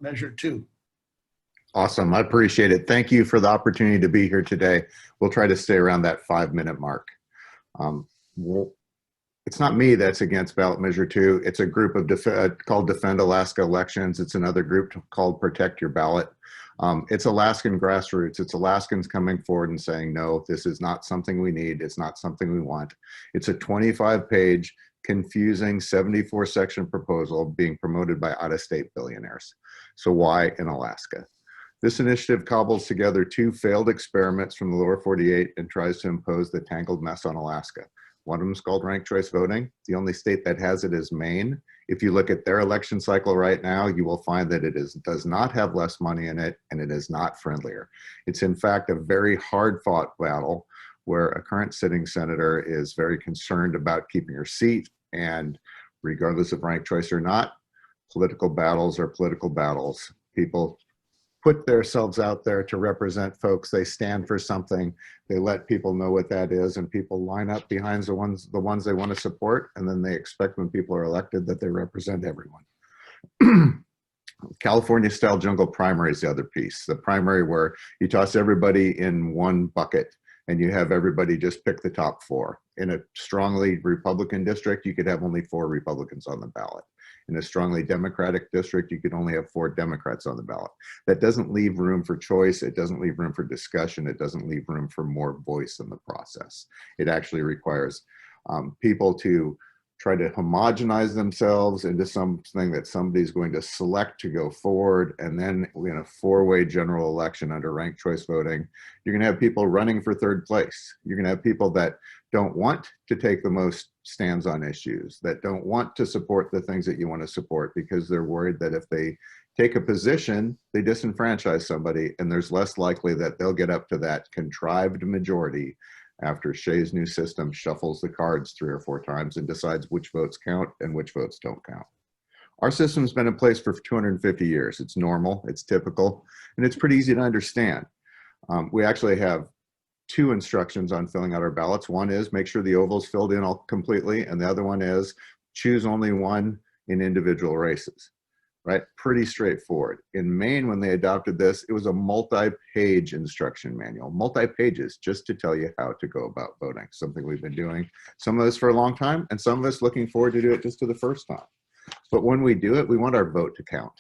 measure 2. Awesome. I appreciate it. Thank you for the opportunity to be here today. We'll try to stay around that 5-minute mark. Um, it's not me that's against ballot measure 2. It's a group of called Defend Alaska Elections. It's another group called Protect Your Ballot. It's Alaskan grassroots. It's Alaskans coming forward and saying, no, this is not something we need. It's not something we want. It's a 25-page, confusing 74-section proposal being promoted by out-of-state billionaires. So why in Alaska? This initiative cobbles together 2 failed experiments from the lower 48 and tries to impose the tangled mess on Alaska. One of them is called ranked choice voting. The only state that has it is Maine. If you look at their election cycle right now, you will find that it does not have less money in it, and it is not friendlier. It's in fact a very hard-fought battle where a current sitting senator is very concerned about keeping her seat, and regardless of ranked choice or not, political battles are political battles. People put themselves out there to represent folks. They stand for something. They let people know what that is, and people line up behind the ones they want to support, and then they expect when people are elected that they represent everyone. California-style jungle primary is the other piece. The primary where you toss everybody in one bucket and you have everybody just pick the top 4. In a strongly Republican district, you could have only 4 Republicans on the ballot. In a strongly Democratic district, you could only have 4 Democrats on the ballot. That doesn't leave room for choice. It doesn't leave room for discussion. It doesn't leave room for more voice in the process. It actually requires people to try to homogenize themselves into something that somebody's going to select to go forward. And then in a 4-way general election under ranked choice voting, you're going to have people running for 3rd place. You're going to have people that don't want to take the most stands on issues, that don't want to support the things that you want to support because they're worried that if they take a position, they disenfranchise somebody, and there's less likely that they'll get up to that contrived majority after Shea's new system shuffles the cards 3 or 4 times and decides which votes count and which votes don't count. Our system's been in place for 250 years. It's normal, it's typical, and it's pretty easy to understand. We actually have 2 instructions on filling out our ballots. One is make sure the oval's filled in all completely, and the other one is choose only one in individual races, right? Pretty straightforward. In Maine, when they adopted this, it was a multi-page instruction manual, multi-pages, just to tell you how to go about voting, something we've been doing, some of us for a long time, and some of us looking forward to do it just for the first time. But when we do it, we want our vote to count.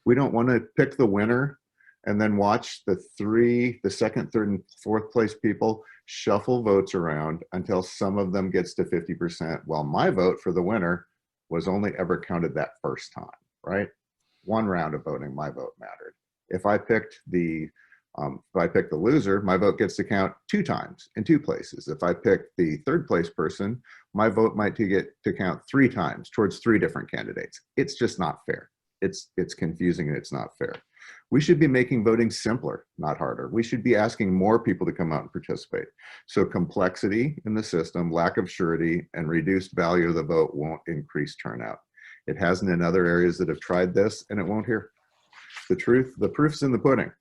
We don't want to pick the winner and then watch the 2nd, 3rd, and 4th place people shuffle votes around until some of them gets to 50%, while my vote for the winner was only ever counted that first time, right? 1 round of voting, my vote mattered. If I picked the loser, my vote gets to count 2 times in 2 places. If I pick the 3rd place person, my vote might get to count 3 times towards 3 different candidates. It's just not fair. It's confusing and it's not fair. We should be making voting simpler, not harder. We should be asking more people to come out and participate. So complexity in the system, lack of surety, and reduced value of the vote won't increase turnout. It hasn't in other areas that have tried this, and it won't here. The proof's in the pudding.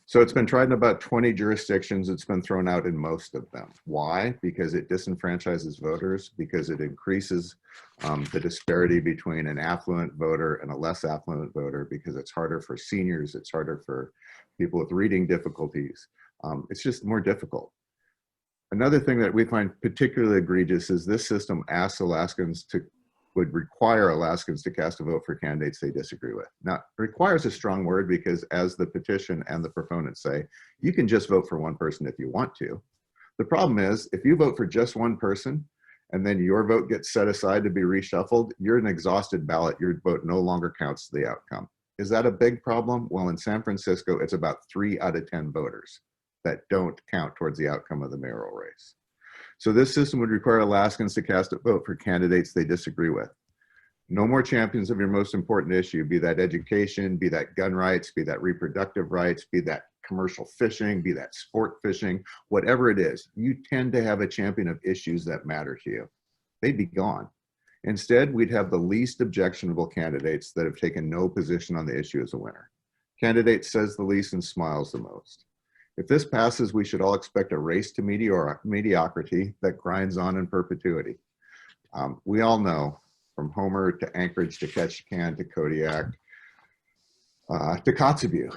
So it's been tried in about 20 jurisdictions. It's been thrown out in most of them. Why? Because it disenfranchises voters, because it increases the disparity between an affluent voter and a less affluent voter, because it's harder for seniors, it's harder for people with reading difficulties. It's just more difficult. Another thing that we find particularly egregious is this system would require Alaskans to cast a vote for candidates they disagree with. Now, requires a strong word because, as the petition and the proponents say, you can just vote for one person if you want to. The problem is, if you vote for just one person and then your vote gets set aside to be reshuffled, you're an exhausted ballot. Your vote no longer counts to the outcome. Is that a big problem? Well, in San Francisco, it's about 3 out of 10 voters that don't count towards the outcome of the mayoral race. So this system would require Alaskans to cast a vote for candidates they disagree with. No more champions of your most important issue, be that education, be that gun rights, be that reproductive rights, be that commercial fishing, be that sport fishing, whatever it is. You tend to have a champion of issues that matter to you. They'd be gone. Instead, we'd have the least objectionable candidates that have taken no position on the issue as a winner. Candidate says the least and smiles the most. If this passes, we should all expect a race to mediocrity that grinds on in perpetuity. We all know, from Homer to Anchorage to Ketchikan to Kodiak, To Kotzebue,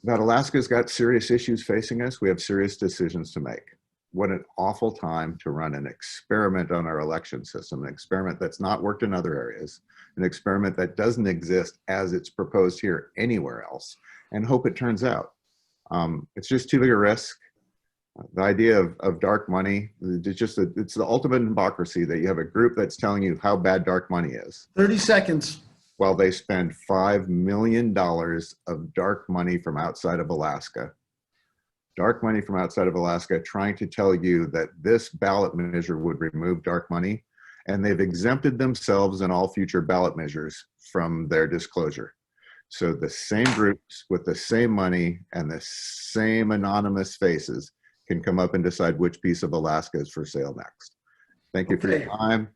that Alaska's got serious issues facing us. We have serious decisions to make. What an awful time to run an experiment on our election system, an experiment that's not worked in other areas, an experiment that doesn't exist as it's proposed here anywhere else, and hope it turns out. It's just too big a risk. The idea of dark money, it's the ultimate hypocrisy that you have a group that's telling you how bad dark money is. 30 seconds. While they spend $5 million of dark money from outside of Alaska. Dark money from outside of Alaska trying to tell you that this ballot measure would remove dark money, and they've exempted themselves and all future ballot measures from their disclosure. So the same groups with the same money and the same anonymous faces can come up and decide which piece of Alaska is for sale next. Thank you for your time.